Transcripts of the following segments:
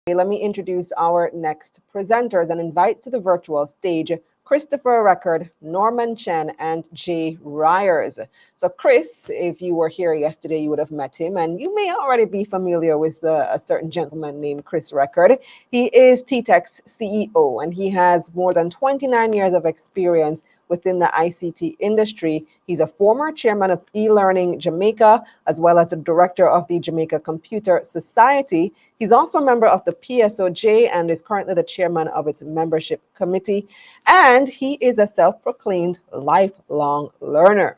Let me introduce our next presenters and invite to the virtual stage Christopher Reckord, Norman Chen, and Jay Ryerse. So Chris, if you were here yesterday, you would have met him, and you may already be familiar with a certain gentleman named Chris Reckord. He is tTech's CEO, and he has more than 29 years of experience within the ICT industry. He's a former chairman of eLearning Jamaica, as well as the director of the Jamaica Computer Society. He's also a member of the PSOJ and is currently the chairman of its membership committee. And he is a self-proclaimed lifelong learner.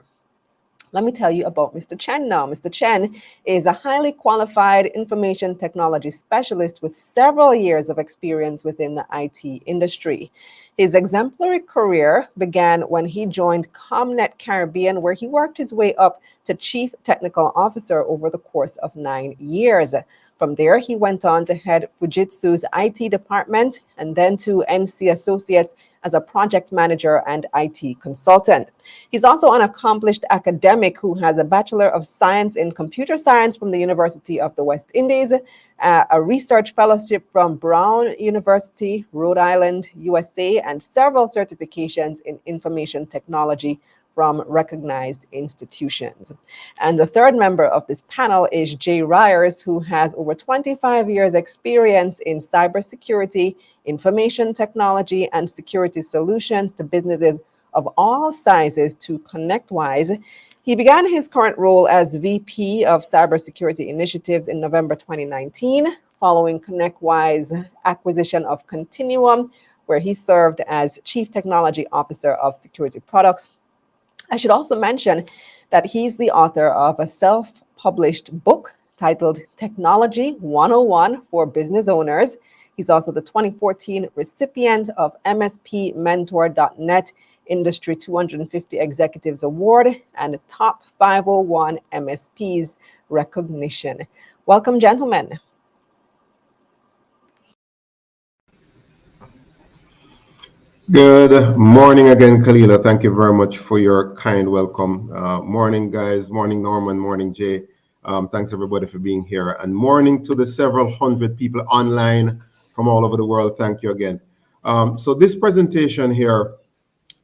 Let me tell you about Mr. Chen now. Mr. Chen is a highly qualified information technology specialist with several years of experience within the IT industry. His exemplary career began when he joined ComNet Caribbean, where he worked his way up to Chief Technical Officer over the course of 9 years. From there, he went on to head Fujitsu's IT department and then to NC Associates as a project manager and IT consultant. He's also an accomplished academic who has a Bachelor of Science in Computer Science from the University of the West Indies, a research fellowship from Brown University, Rhode Island, USA, and several certifications in information technology from recognized institutions. And the third member of this panel is Jay Ryerse, who has over 25 years experience in cybersecurity, information technology, and security solutions to businesses of all sizes to ConnectWise. He began his current role as VP of Cybersecurity Initiatives in November 2019, following ConnectWise acquisition of Continuum, where he served as Chief Technology Officer of Security Products. I should also mention that he's the author of a self-published book titled Technology 101 for Business Owners. He's also the 2014 recipient of MSPmentor.net Industry 250 Executives Award and Top 501 MSPs recognition. Welcome, gentlemen. Good morning again, Kalila. Thank you very much for your kind welcome. Morning, guys. Morning, Norman. Morning, Jay. Thanks, everybody, for being here. And morning to the several hundred people online from all over the world. Thank you again. So this presentation here,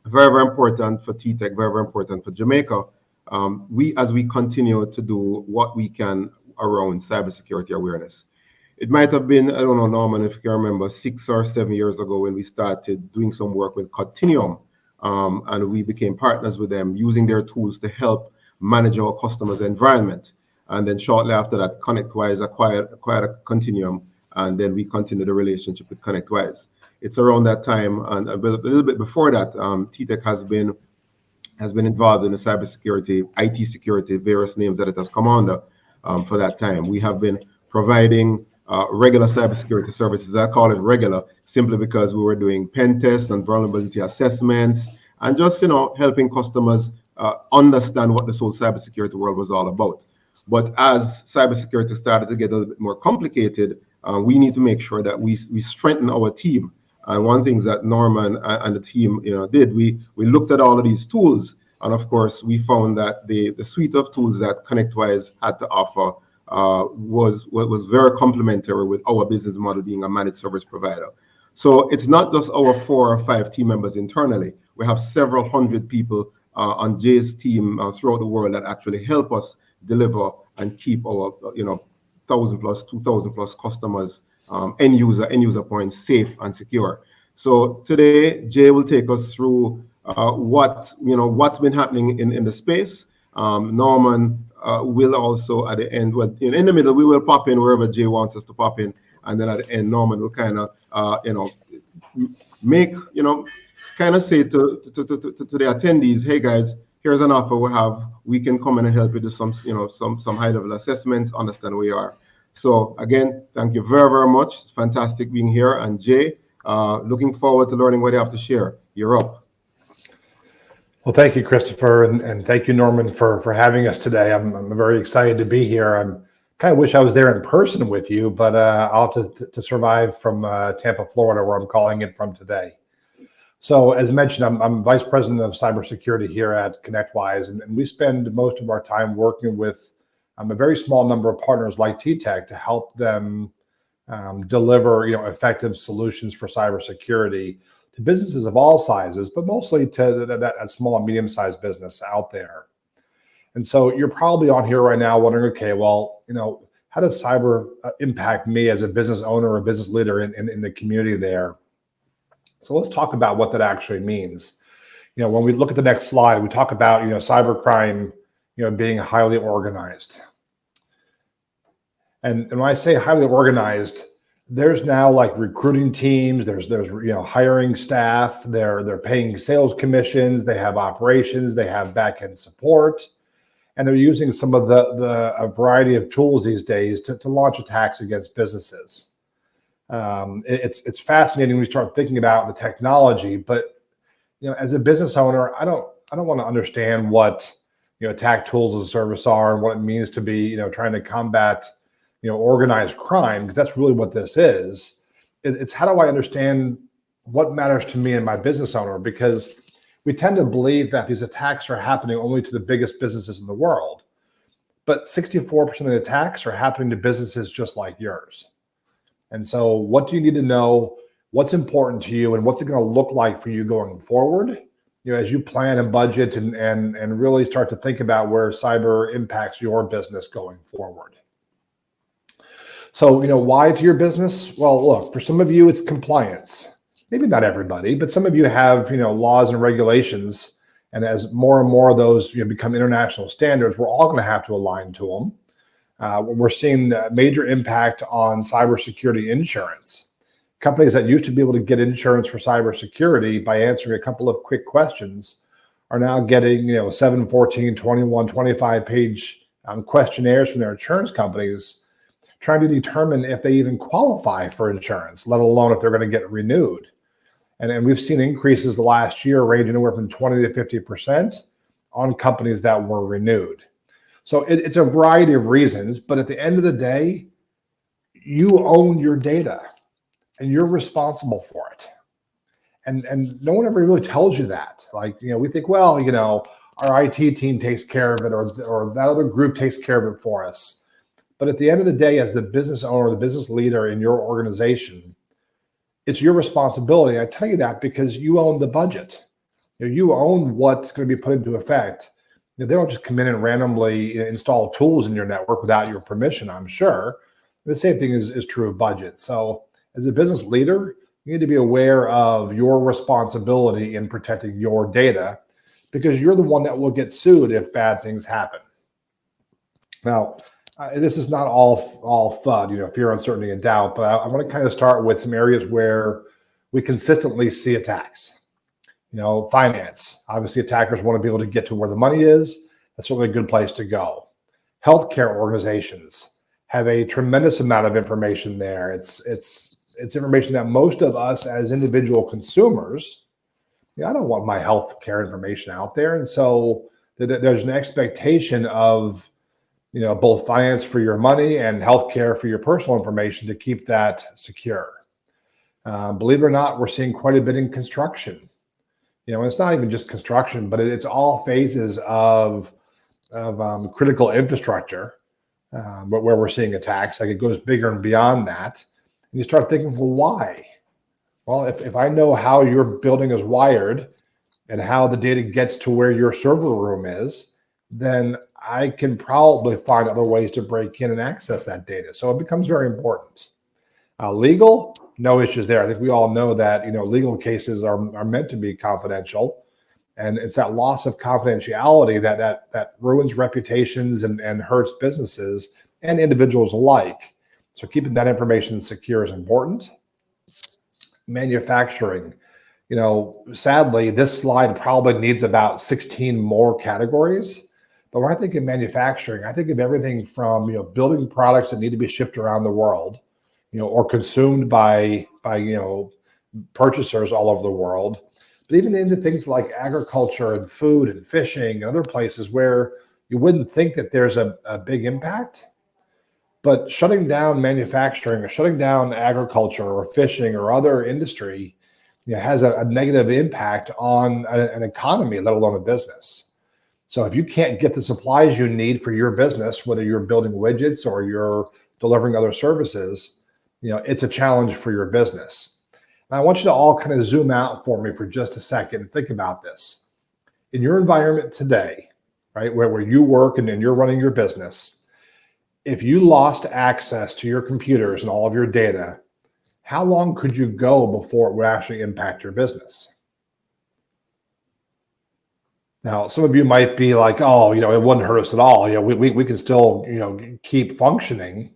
very, very important for tTech, very, very important for Jamaica. As we continue to do what we can around cybersecurity awareness. It might have been, I don't know, Norman, if you can remember, 6 or 7 years ago when we started doing some work with Continuum, and we became partners with them using their tools to help manage our customers' environment. And then shortly after that, ConnectWise acquired Continuum, and then we continued the relationship with ConnectWise. It's around that time, and a little bit before that, tTech has been involved in the cybersecurity, IT security, various names that it has come under for that time. We have been providing regular cybersecurity services. I call it regular simply because we were doing pen tests and vulnerability assessments and just, helping customers understand what this whole cybersecurity world was all about. But as cybersecurity started to get a little bit more complicated, we need to make sure that we strengthen our team. And one thing that Norman and the team did, we looked at all of these tools, and of course we found that the suite of tools that ConnectWise had to offer was very complementary with our business model being a managed service provider. So it's not just our 4 or 5 team members internally. We have several hundred people on Jay's team throughout the world that actually help us deliver and keep our 1,000 plus, 2,000 plus customers, end user points safe and secure. So today Jay will take us through what's been happening in the space. Norman will also at the end, in the middle, we will pop in wherever Jay wants us to pop in, and then at the end, Norman will kind of, say to the attendees, hey guys, here's an offer we can come in and help you do some high-level assessments, understand where you are. So again, thank you very, very much. It's fantastic being here, and Jay, looking forward to learning what you have to share. You're up. Well, thank you, Christopher, and thank you, Norman, for having us today. I'm very excited to be here. I kind of wish I was there in person with you, but I'll have to survive from Tampa, Florida, where I'm calling it from today. So as mentioned, I'm Vice President of Cybersecurity here at ConnectWise, and we spend most of our time working with a very small number of partners like tTech to help them deliver effective solutions for cybersecurity to businesses of all sizes, but mostly to that small and medium-sized business out there. And so you're probably on here right now wondering, okay, well, how does cyber impact me as a business owner or a business leader in the community there? So let's talk about what that actually means. When we look at the next slide, we talk about cybercrime being highly organized. And when I say highly organized, there's now like recruiting teams, there's hiring staff, they're paying sales commissions, they have operations, they have back-end support, and they're using some of a variety of tools these days to launch attacks against businesses. It's fascinating when you start thinking about the technology, but as a business owner, I don't want to understand what attack tools as a service are and what it means to be trying to combat organized crime, because that's really what this is. It's how do I understand what matters to me and my business owner, because we tend to believe that these attacks are happening only to the biggest businesses in the world, but 64% of the attacks are happening to businesses just like yours. And so what do you need to know? What's important to you, and what's it going to look like for you going forward? As you plan and budget and really start to think about where cyber impacts your business going forward. So, why to your business? Well, look, for some of you, it's compliance. Maybe not everybody, but some of you have, laws and regulations. And as more and more of those become international standards, we're all going to have to align to them. We're seeing a major impact on cybersecurity insurance. Companies that used to be able to get insurance for cybersecurity by answering a couple of quick questions are now getting, 7, 14, 21, 25-page questionnaires from their insurance companies, trying to determine if they even qualify for insurance, let alone if they're going to get renewed. And we've seen increases the last year ranging anywhere from 20 to 50% on companies that were renewed. So it's a variety of reasons, but at the end of the day, you own your data and you're responsible for it. And no one ever really tells you that. Like, we think, well, our IT team takes care of it, or that other group takes care of it for us. But at the end of the day, as the business owner, the business leader in your organization, it's your responsibility. I tell you that because you own the budget. You own what's going to be put into effect. They don't just come in and randomly install tools in your network without your permission, I'm sure. The same thing is true of budget. So as a business leader, you need to be aware of your responsibility in protecting your data, because you're the one that will get sued if bad things happen. Now, this is not all FUD, fear, uncertainty, and doubt, but I want to kind of start with some areas where we consistently see attacks. Finance. Obviously, attackers want to be able to get to where the money is. That's certainly a good place to go. Healthcare organizations have a tremendous amount of information there. It's information that most of us as individual consumers, I don't want my healthcare information out there. And so there's an expectation of both finance for your money and healthcare for your personal information to keep that secure. Believe it or not, we're seeing quite a bit in construction. And it's not even just construction, but it's all phases of critical infrastructure where we're seeing attacks. Like, it goes bigger and beyond that. And you start thinking, well, why? Well, if I know how your building is wired and how the data gets to where your server room is, then I can probably find other ways to break in and access that data. So it becomes very important. Legal, no issues there. I think we all know that legal cases are meant to be confidential, and it's that loss of confidentiality that ruins reputations and hurts businesses and individuals alike. So keeping that information secure is important. Manufacturing. Sadly, this slide probably needs about 16 more categories. But when I think of manufacturing, I think of everything from building products that need to be shipped around the world, or consumed by purchasers all over the world, but even into things like agriculture and food and fishing and other places where you wouldn't think that there's a big impact. But shutting down manufacturing or shutting down agriculture or fishing or other industry has a negative impact on an economy, let alone a business. So if you can't get the supplies you need for your business, whether you're building widgets or you're delivering other services, it's a challenge for your business. And I want you to all kind of zoom out for me for just a second and think about this. In your environment today, right, where you work and you're running your business, if you lost access to your computers and all of your data, how long could you go before it would actually impact your business? Now, some of you might be like, oh, it wouldn't hurt us at all. We can still, keep functioning.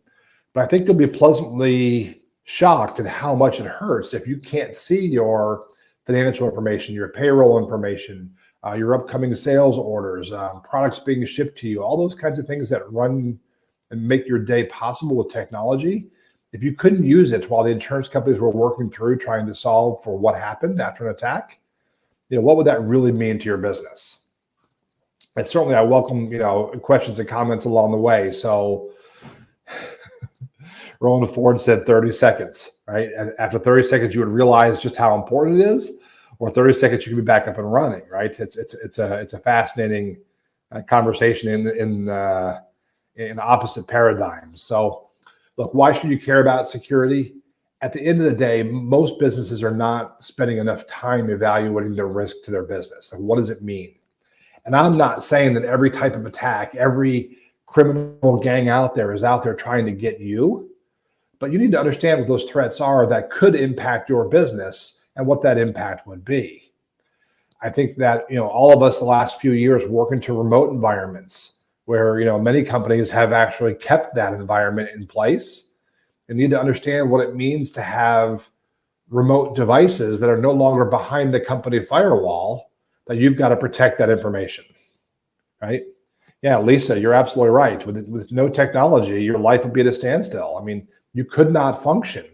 But I think you'll be pleasantly shocked at how much it hurts if you can't see your financial information, your payroll information, your upcoming sales orders, products being shipped to you, all those kinds of things that run and make your day possible with technology. If you couldn't use it while the insurance companies were working through trying to solve for what happened after an attack, what would that really mean to your business? And certainly I welcome, questions and comments along the way. So Roland Ford said 30 seconds, right? And after 30 seconds, you would realize just how important it is, or 30 seconds, you can be back up and running, right? It's a fascinating conversation in opposite paradigms. So look, why should you care about security? At the end of the day, most businesses are not spending enough time evaluating the risk to their business. And what does it mean? And I'm not saying that every type of attack, every criminal gang out there is out there trying to get you, but you need to understand what those threats are that could impact your business and what that impact would be. I think that, all of us the last few years work into remote environments where, many companies have actually kept that environment in place and need to understand what it means to have remote devices that are no longer behind the company firewall, that you've got to protect that information, right? Yeah, Lisa, you're absolutely right. With no technology, your life would be at a standstill. I mean, you could not function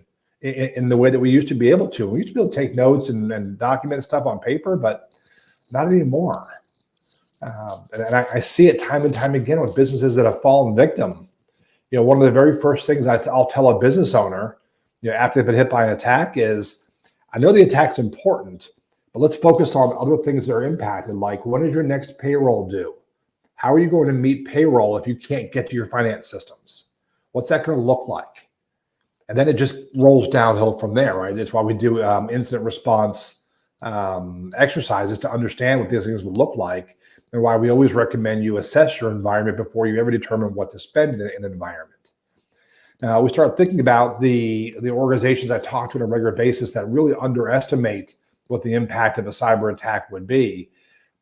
in the way that we used to be able to. We used to be able to take notes and document stuff on paper, but not anymore. And I see it time and time again with businesses that have fallen victim. One of the very first things I'll tell a business owner, after they've been hit by an attack is, I know the attack's important, but let's focus on other things that are impacted, like when is your next payroll due? How are you going to meet payroll if you can't get to your finance systems? What's that going to look like? And then it just rolls downhill from there, right? It's why we do incident response exercises to understand what these things would look like, and why we always recommend you assess your environment before you ever determine what to spend in an environment. Now, we start thinking about the organizations I talk to on a regular basis that really underestimate what the impact of a cyber attack would be.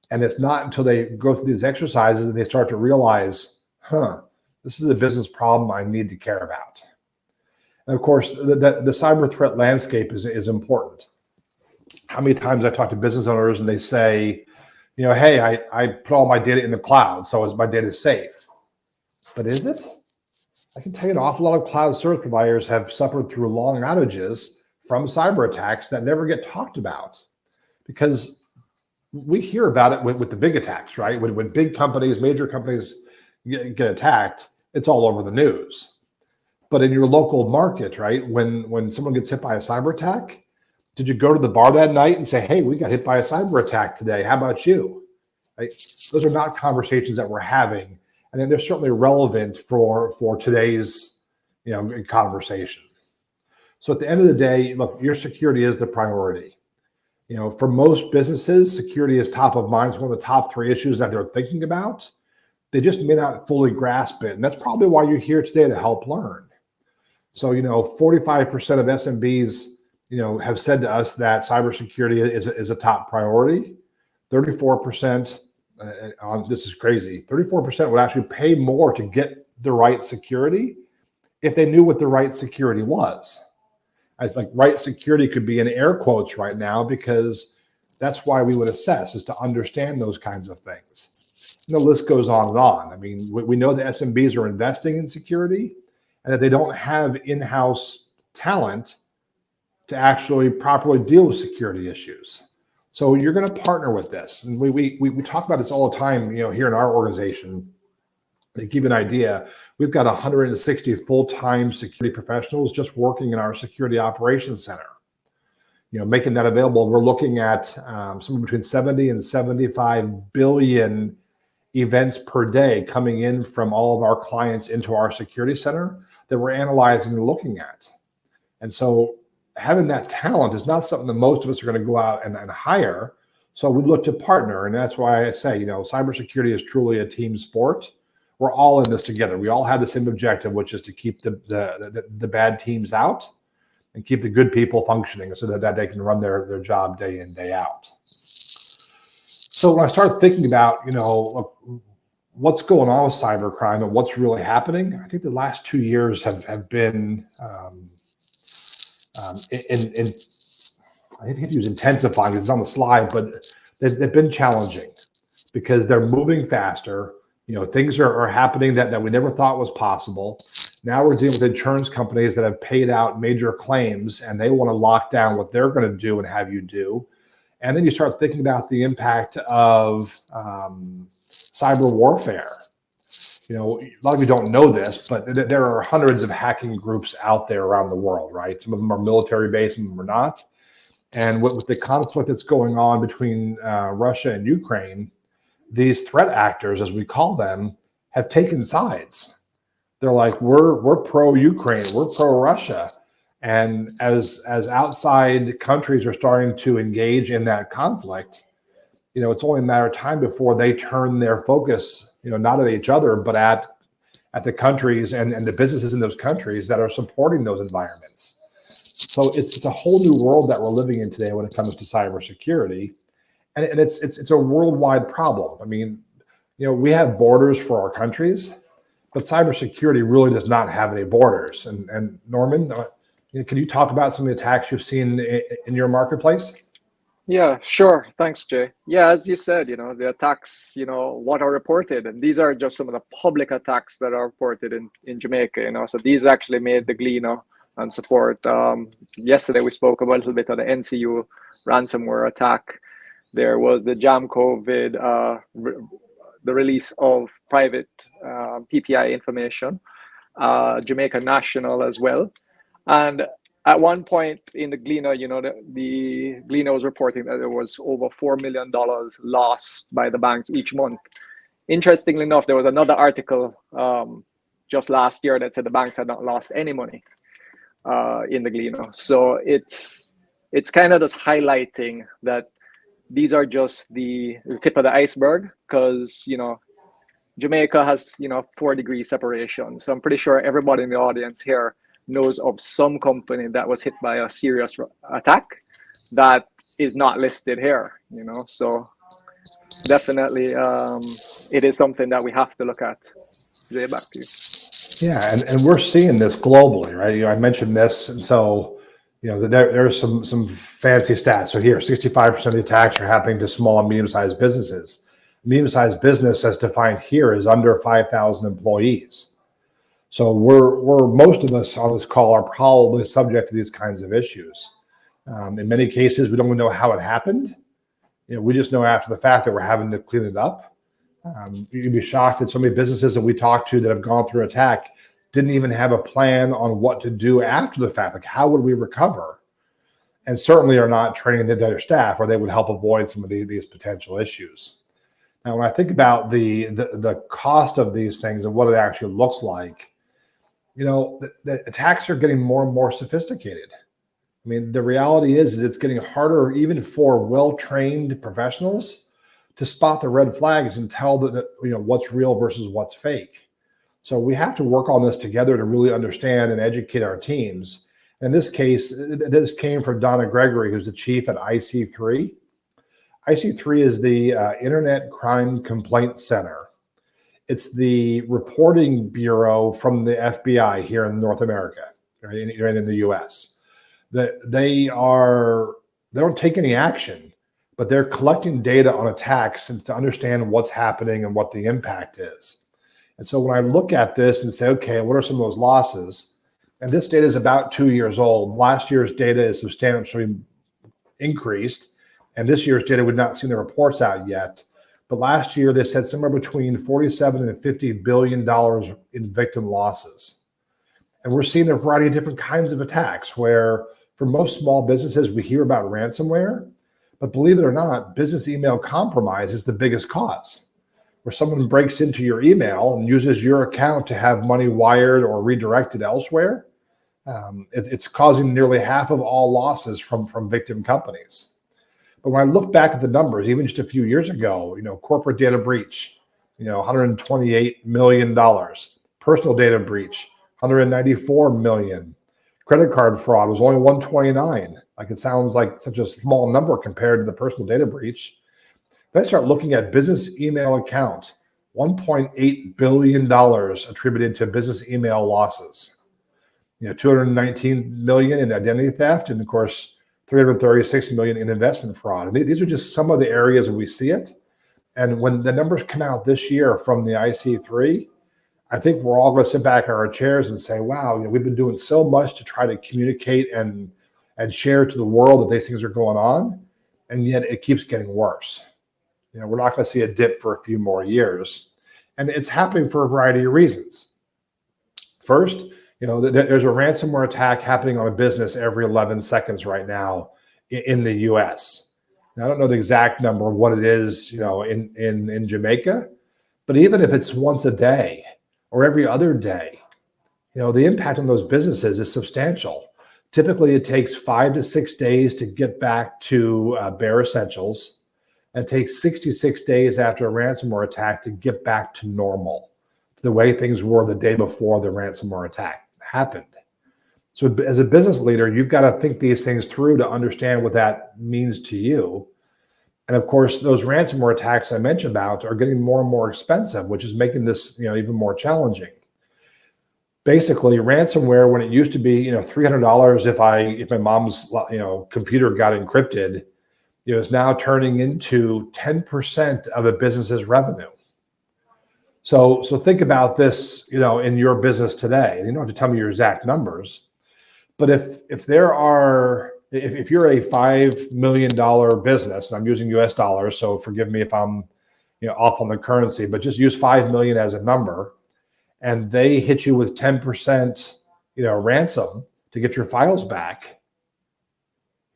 And it's not until they go through these exercises that they start to realize, this is a business problem I need to care about. And of course, the cyber threat landscape is important. How many times I've talked to business owners and they say, hey, I put all my data in the cloud, so my data is safe. But is it? I can tell you an awful lot of cloud service providers have suffered through long outages from cyber attacks that never get talked about, because we hear about it with the big attacks, right? When big companies, major companies get attacked, it's all over the news. But in your local market, right, when someone gets hit by a cyber attack, did you go to the bar that night and say, hey, we got hit by a cyber attack today, how about you? Right? Those are not conversations that we're having, and then they're certainly relevant for today's conversation. So at the end of the day, look, your security is the priority. For most businesses, security is top of mind. It's one of the top 3 issues that they're thinking about. They just may not fully grasp it. And that's probably why you're here today, to help learn. So, 45% of SMBs, have said to us that cybersecurity is a top priority. 34%, this is crazy, 34% would actually pay more to get the right security if they knew what the right security was. I think right security could be in air quotes right now, because that's why we would assess, is to understand those kinds of things. And the list goes on and on. I mean, we know the SMBs are investing in security and that they don't have in-house talent to actually properly deal with security issues. So you're going to partner with this. And we talk about this all the time, here in our organization. To give you an idea, we've got 160 full-time security professionals just working in our security operations center, making that available. We're looking at somewhere between 70 and 75 billion events per day coming in from all of our clients into our security center that we're analyzing and looking at. And so having that talent is not something that most of us are going to go out and hire. So we look to partner. And that's why I say, cybersecurity is truly a team sport. We're all in this together. We all have the same objective, which is to keep the bad teams out and keep the good people functioning so that they can run their job day in, day out. So when I start thinking about, what's going on with cybercrime and what's really happening, I think the last 2 years have been, I hate to use intensifying because it's on the slide, but they've been challenging because they're moving faster. Things are happening that we never thought was possible. Now we're dealing with insurance companies that have paid out major claims and they want to lock down what they're going to do and have you do. And then you start thinking about the impact of cyber warfare. A lot of you don't know this, but there are hundreds of hacking groups out there around the world, right? Some of them are military-based, some of them are not. And with the conflict that's going on between Russia and Ukraine, these threat actors, as we call them, have taken sides. They're like, we're pro-Ukraine, we're pro-Russia. And as outside countries are starting to engage in that conflict, it's only a matter of time before they turn their focus, not at each other, but at the countries and the businesses in those countries that are supporting those environments. So it's a whole new world that we're living in today when it comes to cybersecurity. And it's a worldwide problem. I mean, we have borders for our countries, but cybersecurity really does not have any borders. And Norman, can you talk about some of the attacks you've seen in your marketplace? Yeah, sure. Thanks, Jay. Yeah, as you said, the attacks, what are reported, and these are just some of the public attacks that are reported in Jamaica, so these actually made the Gleaner and support. Yesterday, we spoke about a little bit of the NCU ransomware attack. There was the Jam COVID, the release of private PPI information, Jamaica National as well. And at one point in the Gleaner, the Gleaner was reporting that there was over $4 million lost by the banks each month. Interestingly enough, there was another article just last year that said the banks had not lost any money in the Gleaner. So it's kind of just highlighting that these are just the tip of the iceberg because, Jamaica has, 4-degree separation. So I'm pretty sure everybody in the audience here knows of some company that was hit by a serious attack that is not listed here, so definitely it is something that we have to look at. Jay, back to you. Yeah, and we're seeing this globally, right? I mentioned this, and so there's some fancy stats. So here, 65% of the attacks are happening to small and medium-sized businesses. Medium-sized business, as defined here, is under 5,000 employees. So we're most of us on this call are probably subject to these kinds of issues. In many cases, we don't even know how it happened. We just know after the fact that we're having to clean it up. You'd be shocked that so many businesses that we talk to that have gone through attack didn't even have a plan on what to do after the fact. Like, how would we recover? And certainly are not training their staff, or they would help avoid some of these potential issues. Now, when I think about the cost of these things and what it actually looks like, the attacks are getting more and more sophisticated. I mean, the reality is it's getting harder even for well-trained professionals to spot the red flags and tell that what's real versus what's fake. So we have to work on this together to really understand and educate our teams. In this case, this came from Donna Gregory, who's the chief at IC3. IC3 is the Internet Crime Complaint Center. It's the reporting bureau from the FBI here in North America, right in the U.S. They don't take any action, but they're collecting data on attacks and to understand what's happening and what the impact is. And so when I look at this and say, okay, what are some of those losses? And this data is about 2 years old. Last year's data is substantially increased, and this year's data we've not seen the reports out yet. But last year, they said somewhere between $47 and $50 billion in victim losses. And we're seeing a variety of different kinds of attacks where for most small businesses, we hear about ransomware, but believe it or not, business email compromise is the biggest cause, where someone breaks into your email and uses your account to have money wired or redirected elsewhere. It's causing nearly half of all losses from victim companies. But when I look back at the numbers, even just a few years ago, corporate data breach, $128 million, personal data breach, $194 million, credit card fraud was only 129. Like, it sounds like such a small number compared to the personal data breach. Then I start looking at business email account, $1.8 billion attributed to business email losses. 219 million in identity theft, and of course, 336 million in investment fraud. And these are just some of the areas where we see it. And when the numbers come out this year from the IC3, I think we're all going to sit back in our chairs and say, wow, we've been doing so much to try to communicate and share to the world that these things are going on, and yet it keeps getting worse. We're not going to see a dip for a few more years. And it's happening for a variety of reasons. First, there's a ransomware attack happening on a business every 11 seconds right now in the US. Now, I don't know the exact number of what it is, in Jamaica, but even if it's once a day or every other day, the impact on those businesses is substantial. Typically, it takes 5 to 6 days to get back to bare essentials. It takes 66 days after a ransomware attack to get back to normal, the way things were the day before the ransomware attack happened. So as a business leader, you've got to think these things through to understand what that means to you. And of course, those ransomware attacks I mentioned about are getting more and more expensive, which is making this even more challenging. Basically, ransomware, when it used to be $300 if my mom's computer got encrypted, is now turning into 10% of a business's revenue. So think about this, in your business today. And you don't have to tell me your exact numbers, but if you're a $5 million business, and I'm using US dollars, so forgive me if I'm off on the currency, but just use 5 million as a number, and they hit you with 10% ransom to get your files back.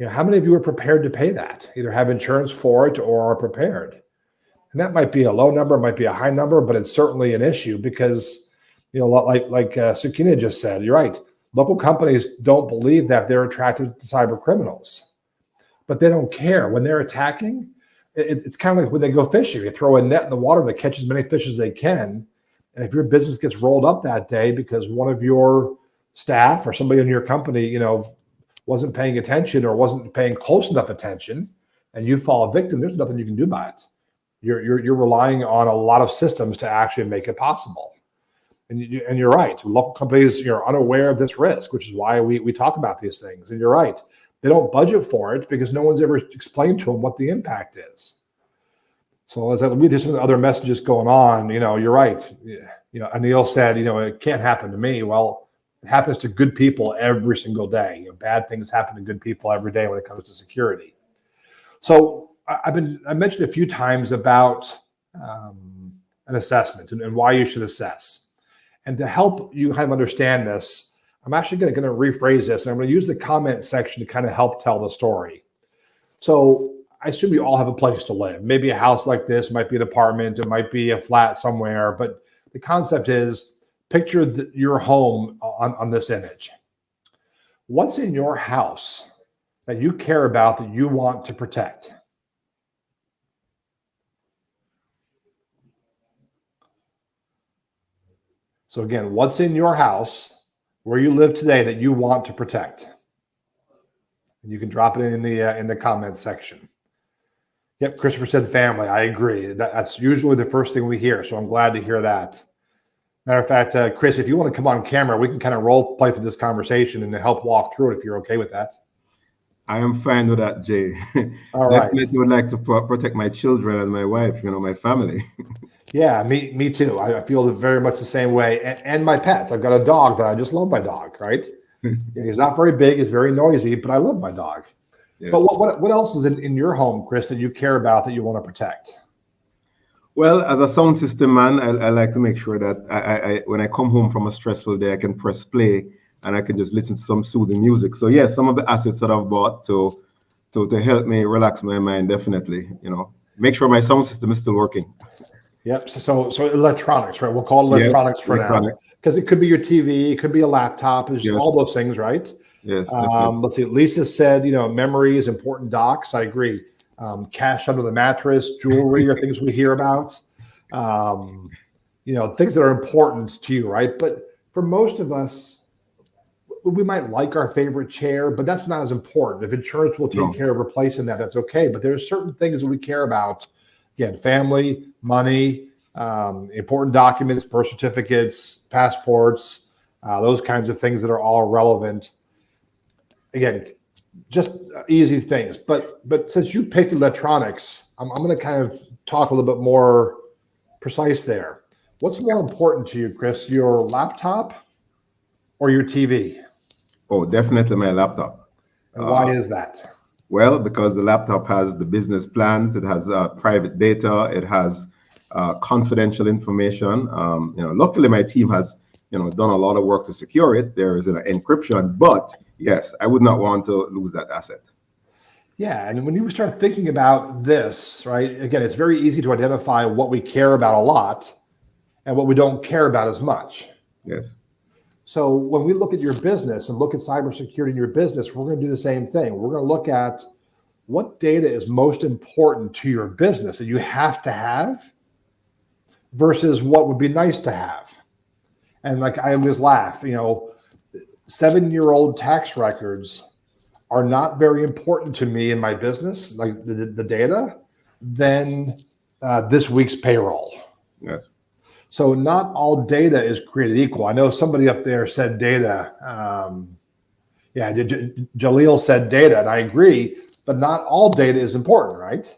How many of you are prepared to pay that? Either have insurance for it or are prepared. And that might be a low number, might be a high number, but it's certainly an issue because, like Sakina just said, you're right. Local companies don't believe that they're attracted to cyber criminals, but they don't care. When they're attacking, it's kind of like when they go fishing. They throw a net in the water that catches as many fish as they can. And if your business gets rolled up that day because one of your staff or somebody in your company, wasn't paying attention or wasn't paying close enough attention, and you fall a victim, there's nothing you can do about it. You're relying on a lot of systems to actually make it possible. And you're right. Local companies are unaware of this risk, which is why we talk about these things. And you're right. They don't budget for it because no one's ever explained to them what the impact is. So as I read through some of the other messages going on, you're right. Anil said, it can't happen to me. Well, it happens to good people every single day. Bad things happen to good people every day when it comes to security. So I mentioned a few times about an assessment and why you should assess. And to help you kind of understand this, I'm actually going to rephrase this, and I'm going to use the comment section to kind of help tell the story. So I assume you all have a place to live. Maybe a house like this, might be an apartment, it might be a flat somewhere, but the concept is picture your home on this image. What's in your house that you care about, that you want to protect? So again, what's in your house where you live today that you want to protect? And you can drop it in the comments section. Yep, Christopher said family. I agree. That's usually the first thing we hear, so I'm glad to hear that. Matter of fact, Chris, if you want to come on camera, we can kind of role play through this conversation and help walk through it if you're okay with that. I am fine with that, Jay. All right. Definitely would like to protect my children and my wife, my family. Yeah, me too. I feel very much the same way. And my pets. I've got a dog that I just love my dog, right? He's not very big, he's very noisy, but I love my dog. Yeah. But what else is in your home, Chris, that you care about that you want to protect? Well, as a sound system man, I like to make sure that I when I come home from a stressful day, I can press play and I can just listen to some soothing music. So yeah, some of the assets that I've bought to help me relax my mind, definitely, make sure my sound system is still working. Yep. So electronics, right? We'll call it electronics for now, because it could be your TV, it could be a laptop, there's Yes. all those things, right? Yes. Definitely. Let's see. Lisa said, memory is important docs. I agree. Cash under the mattress, jewelry are things we hear about. Things that are important to you, right? But for most of us, we might like our favorite chair, but that's not as important. If insurance will take care of replacing that, that's okay. But there's certain things that we care about. Again, family, money, important documents, birth certificates, passports, those kinds of things that are all relevant. Again, just easy things. But since you picked electronics, I'm going to kind of talk a little bit more precise there. What's more important to you, Chris, your laptop or your TV? Oh, definitely my laptop. And why is that? Well, because the laptop has the business plans, it has private data, it has confidential information. Luckily my team has done a lot of work to secure it. There is an encryption, but yes, I would not want to lose that asset. Yeah, and when you start thinking about this, right, again, it's very easy to identify what we care about a lot and what we don't care about as much. Yes. So when we look at your business and look at cybersecurity in your business, we're going to do the same thing. We're going to look at what data is most important to your business that you have to have versus what would be nice to have. And like I always laugh, 7-year-old tax records are not very important to me in my business, like the data, than this week's payroll. Yes. So not all data is created equal. I know somebody up there said data. Jaleel said data, and I agree, but not all data is important, right?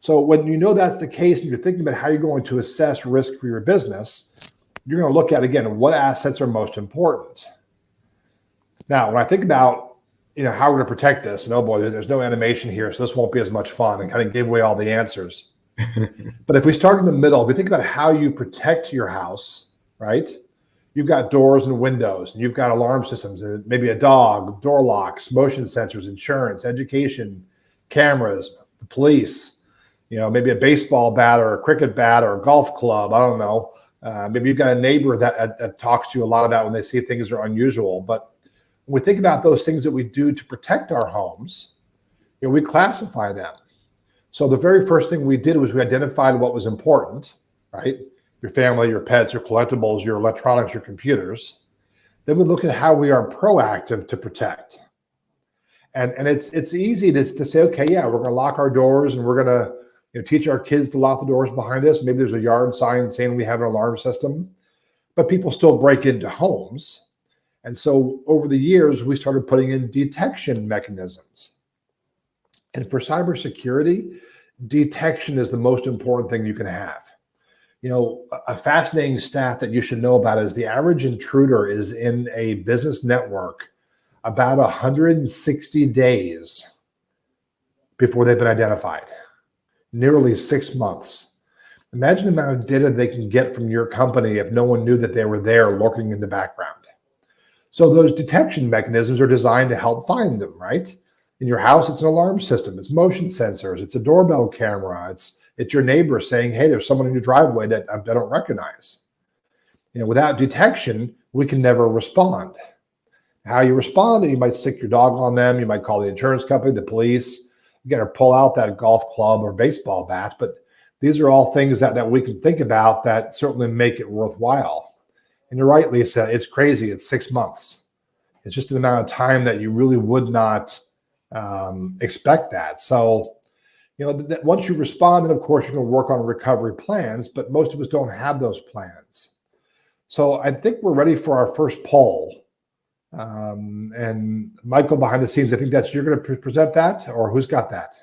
So when you know that's the case and you're thinking about how you're going to assess risk for your business, you're going to look at, again, what assets are most important. Now, when I think about how we're going to protect this, and oh boy, there's no animation here, so this won't be as much fun, and kind of gave away all the answers. But if we start in the middle, if we think about how you protect your house, right? You've got doors and windows, and you've got alarm systems, and maybe a dog, door locks, motion sensors, insurance, education, cameras, the police, maybe a baseball bat or a cricket bat or a golf club. I don't know. Maybe you've got a neighbor that talks to you a lot about when they see things are unusual. But when we think about those things that we do to protect our homes, we classify them. So the very first thing we did was we identified what was important, right? Your family, your pets, your collectibles, your electronics, your computers. Then we look at how we are proactive to protect. And it's easy to say, okay, yeah, we're going to lock our doors and we're going to teach our kids to lock the doors behind us. Maybe there's a yard sign saying we have an alarm system, but people still break into homes. And so over the years, we started putting in detection mechanisms. And for cybersecurity, detection is the most important thing you can have. A fascinating stat that you should know about is the average intruder is in a business network about 160 days before they've been identified, nearly 6 months. Imagine the amount of data they can get from your company if no one knew that they were there lurking in the background. So those detection mechanisms are designed to help find them, right? In your house, it's an alarm system, it's motion sensors, it's a doorbell camera, it's your neighbor saying, hey, there's someone in your driveway that I don't recognize. Without detection, we can never respond. How you respond, you might stick your dog on them, you might call the insurance company, the police, you got to pull out that golf club or baseball bat, but these are all things that we can think about that certainly make it worthwhile. And you're right, Lisa, it's crazy, it's 6 months. It's just an amount of time that you really would not expect that. So, once you respond, then of course you're going to work on recovery plans, but most of us don't have those plans. So I think we're ready for our first poll. And Michael behind the scenes, I think you're going to present that, or who's got that?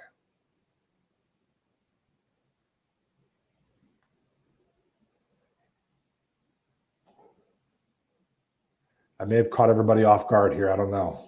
I may have caught everybody off guard here. I don't know.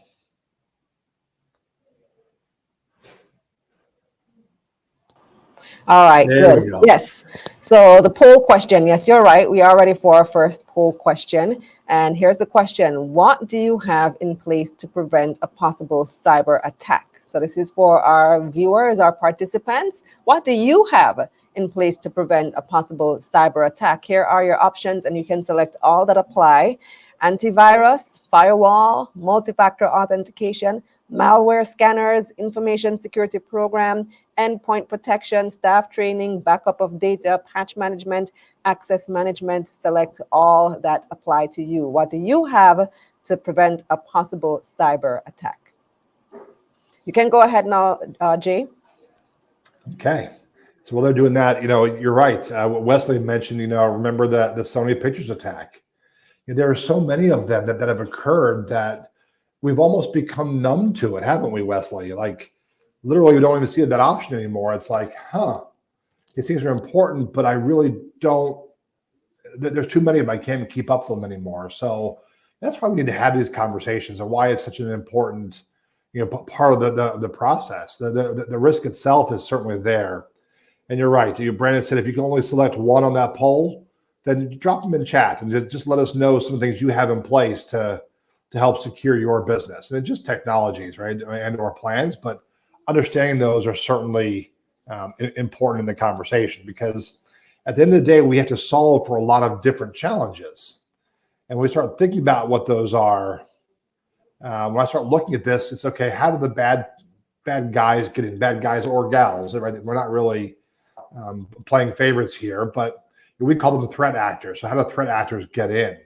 All right, There we good. go. Yes. So the poll question, yes, you're right. We are ready for our first poll question. And here's the question. What do you have in place to prevent a possible cyber attack? So this is for our viewers, our participants. What do you have in place to prevent a possible cyber attack. Here are your options, and you can select all that apply: antivirus, firewall, multi-factor authentication, malware scanners, information security program, endpoint protection, staff training, backup of data, patch management, access management. Select all that apply to you. What do you have to prevent a possible cyber attack? You can go ahead now, Jay. Okay. So while they're doing that, you're right. What Wesley mentioned, remember the Sony Pictures attack. There are so many of them that have occurred that we've almost become numb to it, haven't we, Wesley? Like, literally, we don't even see that option anymore. It's like, these things are important, but I really don't. There's too many of them. I can't keep up with them anymore. So that's why we need to have these conversations, and why it's such an important, part of the process. The risk itself is certainly there. And you're right. Brandon said if you can only select one on that poll, then drop them in chat and just let us know some of the things you have in place to help secure your business. And it's just technologies, right, and or plans, but understanding those are certainly important in the conversation, because at the end of the day, we have to solve for a lot of different challenges. And when we start thinking about what those are, when I start looking at this, it's okay, how do the bad guys get in, bad guys or gals, right? We're not really playing favorites here, but we call them threat actors. So how do threat actors get in?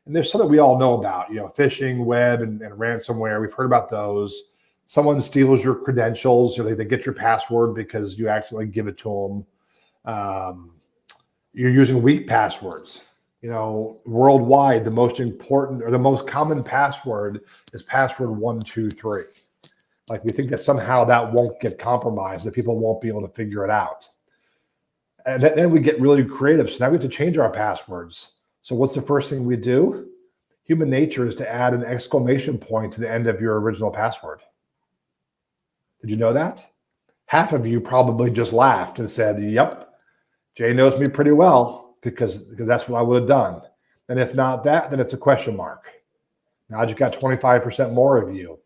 And there's some that we all know about, phishing, web, and ransomware. We've heard about those. Someone steals your credentials, or they get your password because you accidentally give it to them. You're using weak passwords. Worldwide, the most important or the most common password is password 123. Like, we think that somehow that won't get compromised, that people won't be able to figure it out. And then we get really creative. So now we have to change our passwords. So what's the first thing we do? Human nature is to add an exclamation point to the end of your original password. Did you know that? Half of you probably just laughed and said, yep, Jay knows me pretty well, because that's what I would have done. And if not that, then it's a question mark. Now I just got 25% more of you.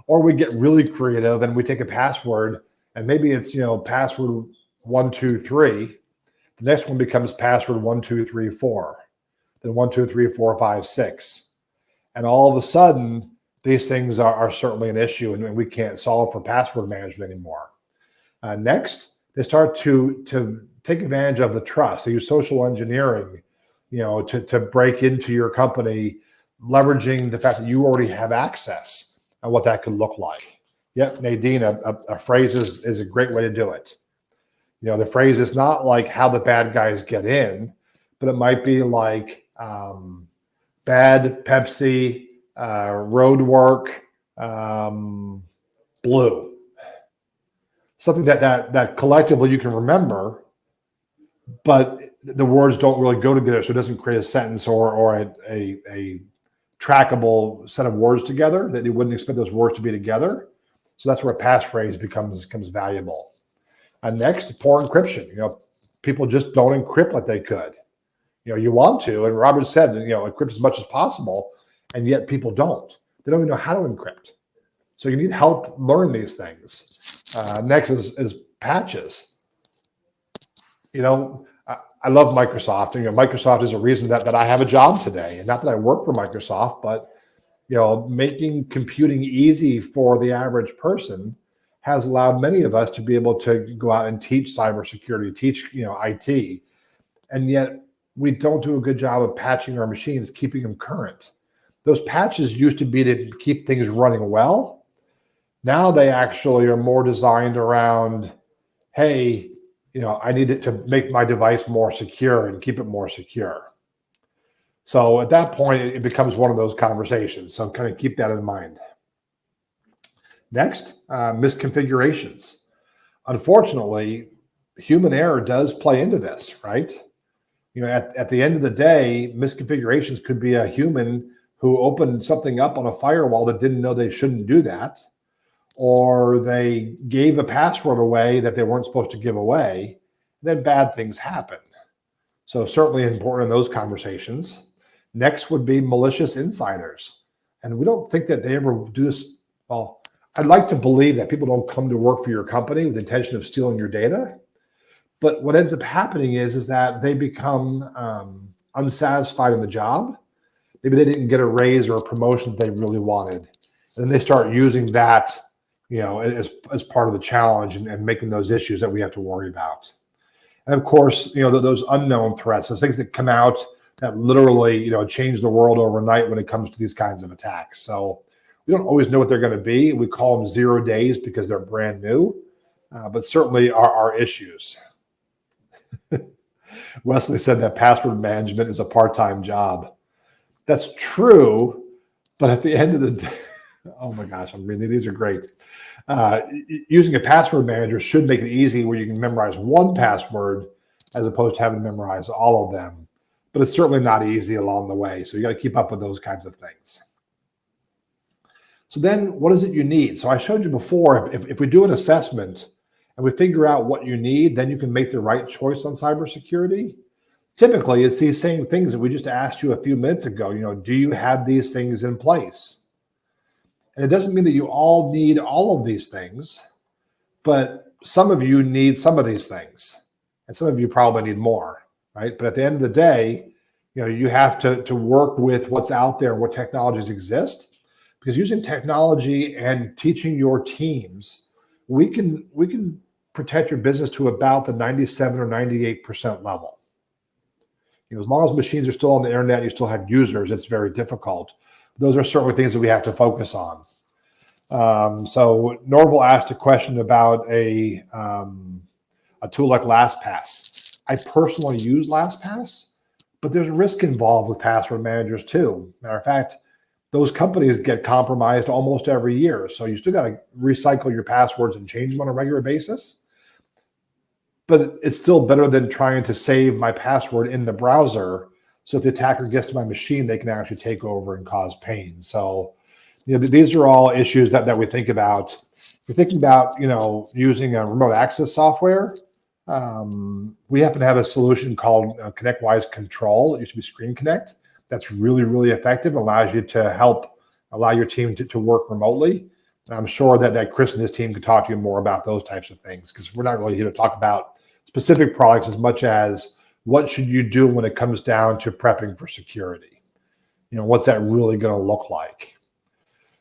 Or we get really creative and we take a password, and maybe it's, password 123. The next one becomes password 1234, then 123456. And all of a sudden, these things are certainly an issue, and we can't solve for password management anymore. Next, they start to take advantage of the trust. They use social engineering, to break into your company, leveraging the fact that you already have access and what that could look like. Yep, Nadine, a phrase is a great way to do it. The phrase is not like how the bad guys get in, but it might be like bad Pepsi, road work, blue. Something that collectively you can remember, but the words don't really go together, so it doesn't create a sentence or a trackable set of words together, that you wouldn't expect those words to be together. So that's where a passphrase becomes valuable. And next, poor encryption. People just don't encrypt like they could. You want to, and Robert said, encrypt as much as possible, and yet people don't. They don't even know how to encrypt. So you need help learn these things. Next is patches. I love Microsoft. Microsoft is a reason that I have a job today, and not that I work for Microsoft, but making computing easy for the average person has allowed many of us to be able to go out and teach cybersecurity, teach IT, and yet we don't do a good job of patching our machines, keeping them current. Those patches used to be to keep things running well. Now they actually are more designed around, hey, I need it to make my device more secure and keep it more secure. So at that point, it becomes one of those conversations. So kind of keep that in mind. Next, misconfigurations. Unfortunately, human error does play into this, right? At the end of the day, misconfigurations could be a human who opened something up on a firewall that didn't know they shouldn't do that, or they gave a password away that they weren't supposed to give away. Then bad things happen. So certainly important in those conversations. Next would be malicious insiders. And we don't think that they ever do this. Well, I'd like to believe that people don't come to work for your company with the intention of stealing your data. But what ends up happening is that they become unsatisfied in the job. Maybe they didn't get a raise or a promotion that they really wanted. And then they start using that, as part of the challenge and making those issues that we have to worry about. And of course, those unknown threats, those things that come out that literally, change the world overnight when it comes to these kinds of attacks. So we don't always know what they're going to be. We call them 0 days because they're brand new, but certainly are issues. Wesley said that password management is a part-time job. That's true, but at the end of the day, oh my gosh, these are great. Using a password manager should make it easy where you can memorize one password as opposed to having to memorize all of them. But it's certainly not easy along the way. So you got to keep up with those kinds of things. So then what is it you need? So I showed you before, if we do an assessment and we figure out what you need, then you can make the right choice on cybersecurity. Typically, it's these same things that we just asked you a few minutes ago. Do you have these things in place? And it doesn't mean that you all need all of these things, but some of you need some of these things, and some of you probably need more, right? But at the end of the day, you have to work with what's out there, what technologies exist, because using technology and teaching your teams, we can protect your business to about the 97 or 98% level. As long as machines are still on the internet, you still have users, it's very difficult. Those are certainly things that we have to focus on. So Norval asked a question about a tool like LastPass. I personally use LastPass, but there's risk involved with password managers too. Matter of fact, those companies get compromised almost every year. So you still got to recycle your passwords and change them on a regular basis. But it's still better than trying to save my password in the browser. So if the attacker gets to my machine, they can actually take over and cause pain. So, these are all issues that we think about. If you're thinking about, using a remote access software, we happen to have a solution called ConnectWise Control. It used to be Screen Connect. That's really, really effective. Allows you to allow your team to work remotely. And I'm sure that Chris and his team could talk to you more about those types of things, because we're not really here to talk about specific products as much as what should you do when it comes down to prepping for security. What's that really going to look like?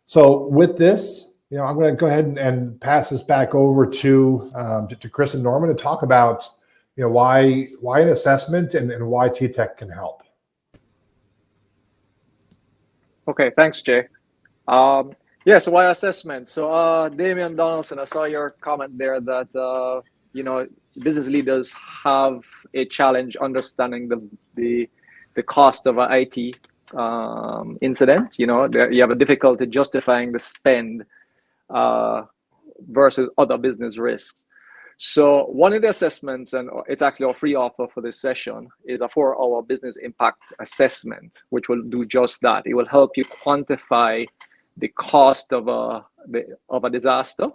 So with this, I'm going to go ahead and pass this back over to Chris and Norman to talk about, why an assessment and why tTech can help. Okay, thanks, Jay. So why assessment? So Damian Donaldson, I saw your comment there that business leaders have a challenge understanding the cost of an IT incident. You have a difficulty justifying the spend versus other business risks. So one of the assessments, and it's actually a free offer for this session, is a 4-hour business impact assessment, which will do just that. It will help you quantify the cost of a disaster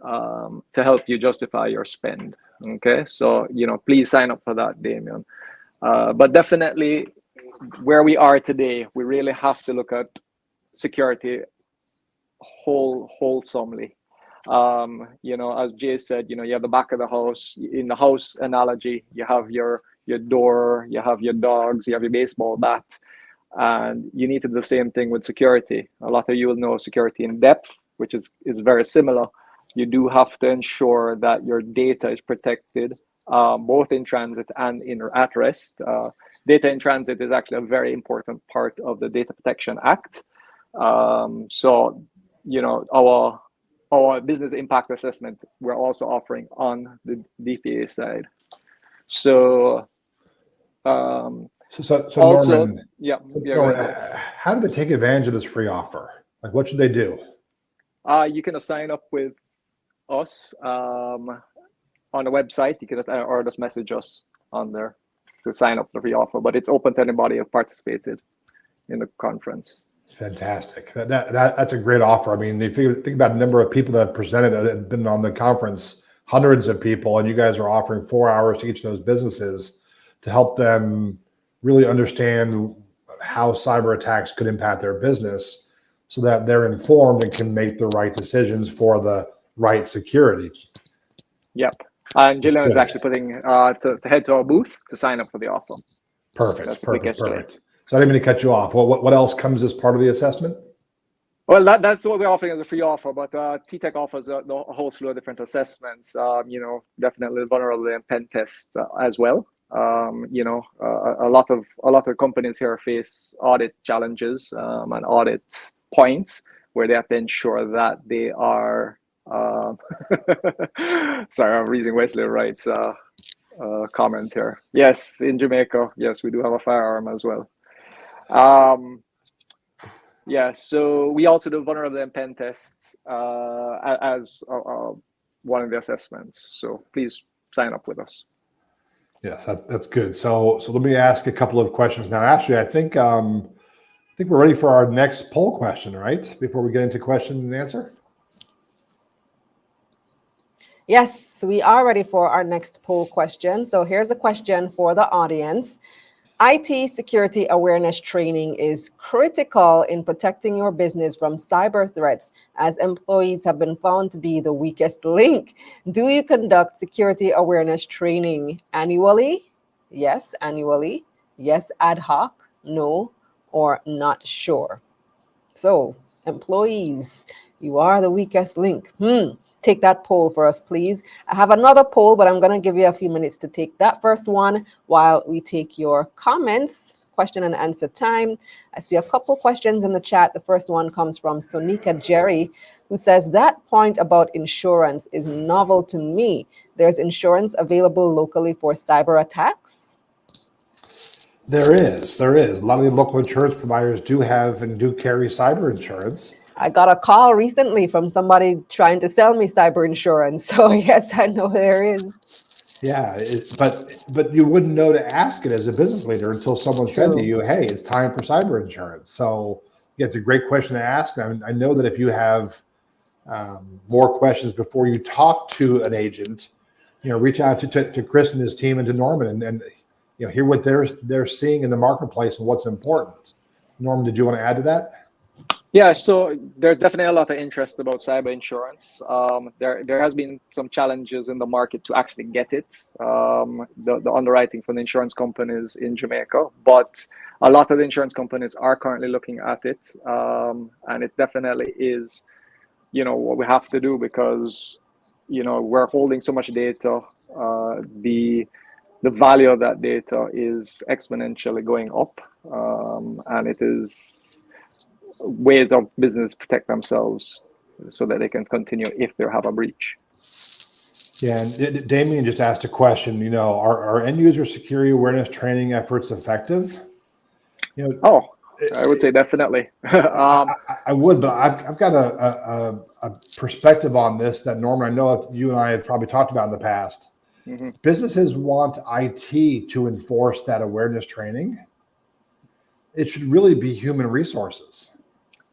to help you justify your spend. Okay, so please sign up for that, Damien. But definitely, where we are today, we really have to look at security wholesomely. As Jay said, you have the back of the house. In the house analogy, you have your door, you have your dogs, you have your baseball bat, and you need to do the same thing with security. A lot of you will know security in depth, which is very similar. You do have to ensure that your data is protected, both in transit and at rest. Data in transit is actually a very important part of the Data Protection Act. So, our business impact assessment, we're also offering on the DPA side. So, So also, Norman, Norman, how do they take advantage of this free offer? Like, what should they do? You can sign up with us on the website. You can or just message us on there to sign up for the free offer. But it's open to anybody who participated in the conference. Fantastic. That's a great offer. I mean, if you think about the number of people that have presented that have been on the conference, hundreds of people, and you guys are offering 4 hours to each of those businesses to help them really understand how cyber attacks could impact their business so that they're informed and can make the right decisions for the right security. Yep. And Gillian is Good. actually putting to head to our booth to sign up for the offer. Perfect. That's a quick yesterday. So I didn't mean to cut you off. What else comes as part of the assessment? Well, that's what we're offering as a free offer, but tTech offers a whole slew of different assessments. Definitely vulnerability and pen tests as well. A lot of companies here face audit challenges and audit points where they have to ensure that they are. Sorry, I'm reading Wesley Wright's comment here. Yes, in Jamaica, yes, we do have a firearm as well. Yeah, so we also do vulnerability and pen tests as one of the assessments. So please sign up with us. Yes, that's good. So let me ask a couple of questions now. Actually, I think we're ready for our next poll question, right? Before we get into question and answer. Yes, we are ready for our next poll question. So here's a question for the audience. IT security awareness training is critical in protecting your business from cyber threats, as employees have been found to be the weakest link. Do you conduct security awareness training annually? Yes, annually. Yes, ad hoc. No, or not sure. So, employees, you are the weakest link. Take that poll for us, please. I have another poll, but I'm going to give you a few minutes to take that first one while we take your comments. Question and answer time. I see a couple questions in the chat. The first one comes from Sonika Jerry, who says, that point about insurance is novel to me. There's insurance available locally for cyber attacks? There is. A lot of the local insurance providers do have and do carry cyber insurance. I got a call recently from somebody trying to sell me cyber insurance. So yes, I know there is. Yeah, but you wouldn't know to ask it as a business leader until someone said to you, hey, it's time for cyber insurance. So yeah, it's a great question to ask. I know that if you have more questions before you talk to an agent, reach out to Chris and his team and to Norman and hear what they're seeing in the marketplace and what's important. Norman, did you want to add to that? Yeah, so there's definitely a lot of interest about cyber insurance. There has been some challenges in the market to actually get it, the underwriting from the insurance companies in Jamaica, but a lot of the insurance companies are currently looking at it, and it definitely is, what we have to do because, we're holding so much data. The value of that data is exponentially going up, and it is ways of business protect themselves so that they can continue if they have a breach. Yeah, and Damien just asked a question, are end user security awareness training efforts effective? I would say definitely. I would, but I've got a perspective on this that Norman, I know you and I have probably talked about in the past. Mm-hmm. Businesses want IT to enforce that awareness training. It should really be human resources.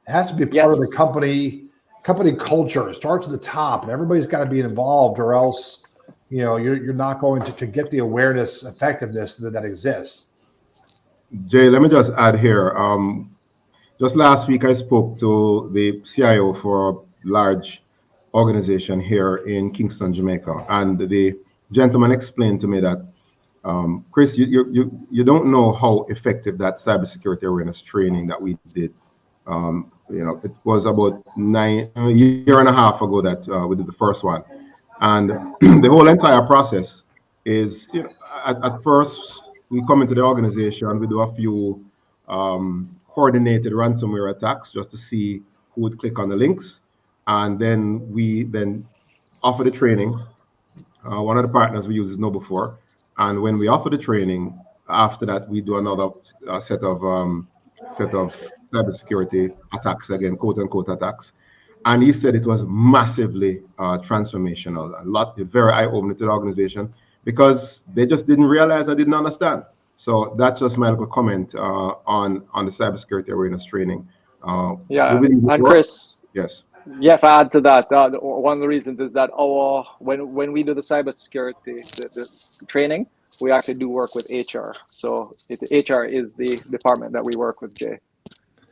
It has to be part of the company culture. It starts at the top, and everybody's got to be involved, or else, you're not going to get the awareness effectiveness that exists. Jay, let me just add here. Just last week, I spoke to the CIO for a large organization here in Kingston, Jamaica, and the gentleman explained to me that, Chris, you don't know how effective that cybersecurity awareness training that we did. It was about a year and a half ago that we did the first one, and the whole entire process is, at first we come into the organization, we do a few coordinated ransomware attacks just to see who would click on the links, and then we offer the training. One of the partners we use is KnowBe4, and when we offer the training, after that we do another set of cybersecurity attacks, again, quote unquote attacks. And he said it was massively transformational, very eye-opening to the organization, because they just didn't realize, I didn't understand. So that's just my little comment on the cybersecurity awareness training. And Chris, yes. Yeah, if I add to that, one of the reasons is that when we do the cybersecurity the training, we actually do work with HR. So HR is the department that we work with, Jay.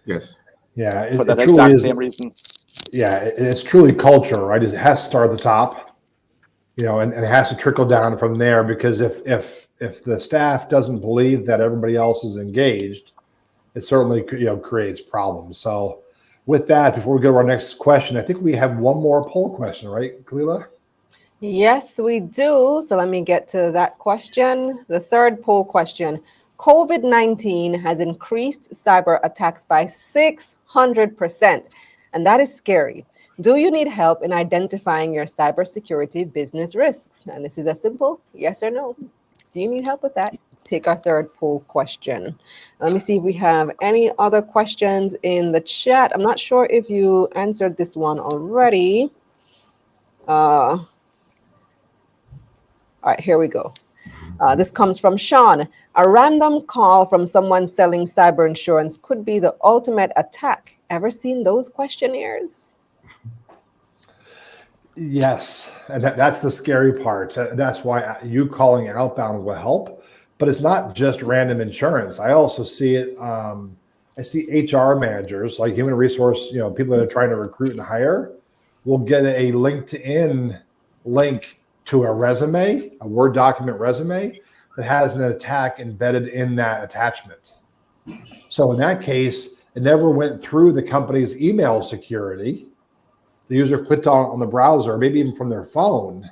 Yes. Yeah, for that exact same reason. Yeah, it's truly culture, right? It has to start at the top. and it has to trickle down from there, because if the staff doesn't believe that everybody else is engaged, it certainly creates problems. So with that, before we go to our next question, I think we have one more poll question, right, Kalila? Yes, we do. So let me get to that question. The third poll question. COVID-19 has increased cyber attacks by 600%, and that is scary. Do you need help in identifying your cybersecurity business risks? And this is a simple yes or no. Do you need help with that? Take our third poll question. Let me see if we have any other questions in the chat. I'm not sure if you answered this one already. All right, here we go. This comes from Sean. A random call from someone selling cyber insurance could be the ultimate attack. Ever seen those questionnaires? Yes, and that's the scary part. That's why you calling outbound will help. But it's not just random insurance. I also see it. I see HR managers, like human resource, people that are trying to recruit and hire, will get a LinkedIn link to a resume, a Word document resume that has an attack embedded in that attachment. So in that case, it never went through the company's email security. The user clicked on the browser, maybe even from their phone,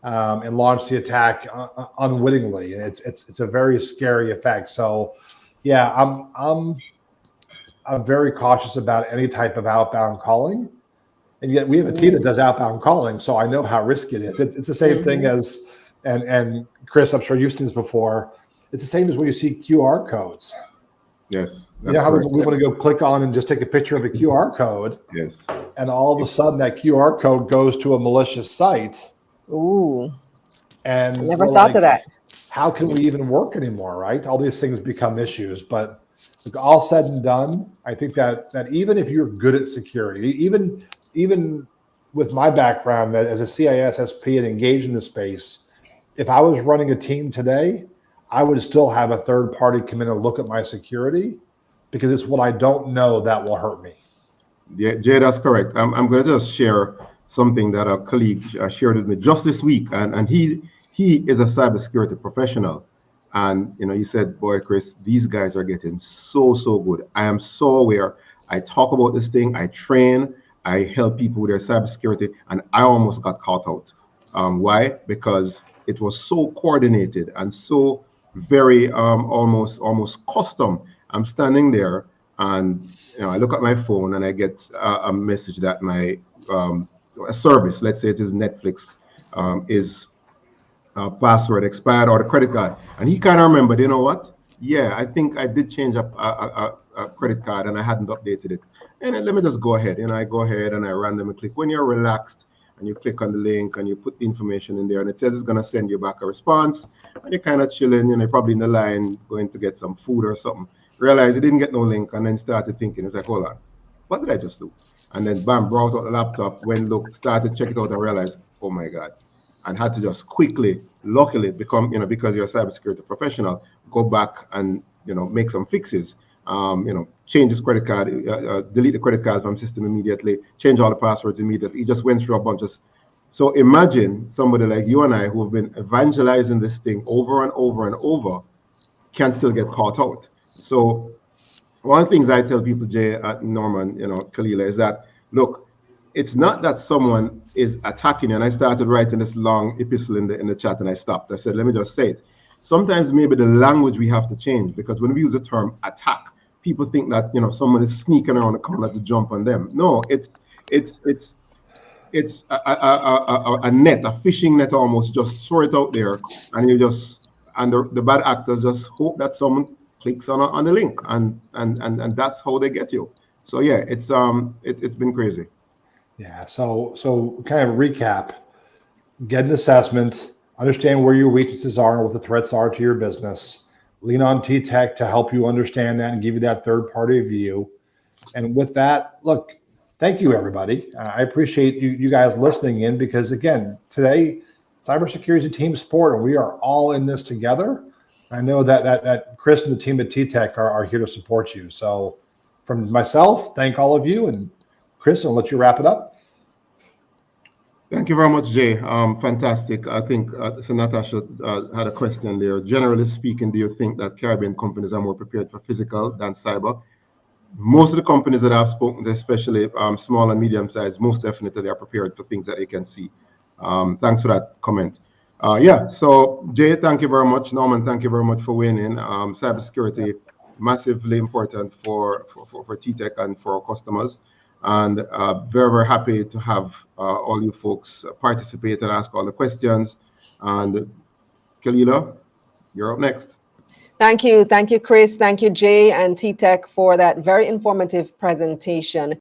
and launched the attack unwittingly. And it's a very scary effect. So, yeah, I'm very cautious about any type of outbound calling. And yet we have a team that does outbound calling, so I know how risky it is. It's the same thing as, and Chris, I'm sure you've seen this before. It's the same as when you see QR codes. Yes. You know how we want to go click on and just take a picture of the QR code. Yes. And all of a sudden that QR code goes to a malicious site. Ooh. And I never thought of that. How can we even work anymore, right? All these things become issues. But all said and done, I think that even if you're good at security, even with my background as a CISSP and engaged in the space, if I was running a team today, I would still have a third party come in and look at my security, because it's what I don't know that will hurt me. Yeah, Jay, that's correct. I'm going to just share something that a colleague shared with me just this week, and he is a cybersecurity professional, and he said, "Boy, Chris, these guys are getting so good. I am so aware. I talk about this thing. I train. I help people with their cybersecurity, and I almost got caught out. Why? Because it was so coordinated and so very almost custom. I'm standing there, and I look at my phone, and I get a message that my a service, let's say it is Netflix, is password expired, or the credit card, and he kind of remembered. You know what? Yeah, I think I did change a credit card, and I hadn't updated it. And let me just go ahead. I go ahead and I randomly click. When you're relaxed and you click on the link and you put the information in there, and it says it's going to send you back a response, and you're kind of chilling, you're probably in the line going to get some food or something. Realize you didn't get no link, and then started thinking, it's like, hold on, what did I just do? And then bam, brought out the laptop, went look, started check it out, and realized, oh my God. And had to just quickly, luckily, become, because you're a cybersecurity professional, go back and, make some fixes. Change his credit card, delete the credit card from system immediately, change all the passwords immediately. He just went through a bunch of. So imagine somebody like you and I, who have been evangelizing this thing over and over and over, can still get caught out. So one of the things I tell people, Jay, Norman, Kalila, is that, look, it's not that someone is attacking you. And I started writing this long epistle in the chat, and I stopped. I said, let me just say it. Sometimes maybe the language we have to change, because when we use the term attack, people think that someone is sneaking around the corner to jump on them. No, it's a net, a fishing net almost. Just throw it out there, and the bad actors just hope that someone clicks on the link, and that's how they get you. So yeah, it's been crazy. Yeah. So kind of recap: get an assessment, understand where your weaknesses are and what the threats are to your business. Lean on tTech to help you understand that and give you that third-party view. And with that, look, thank you, everybody. I appreciate you guys listening in, because, again, today, cybersecurity is a team sport, and we are all in this together. I know that Chris and the team at tTech are here to support you. So from myself, thank all of you. And Chris, I'll let you wrap it up. Thank you very much, Jay. Fantastic. I think so Natasha had a question there. Generally speaking, do you think that Caribbean companies are more prepared for physical than cyber? Most of the companies that I've spoken to, especially small and medium sized, most definitely they are prepared for things that they can see. Thanks for that comment. Yeah, so Jay, thank you very much. Norman, thank you very much for weighing in. Cybersecurity, massively important for tTech and for our customers. And very, very happy to have all you folks participate and ask all the questions. And Kalila, you're up next. Thank you, Chris. Thank you, Jay and tTech, for that very informative presentation.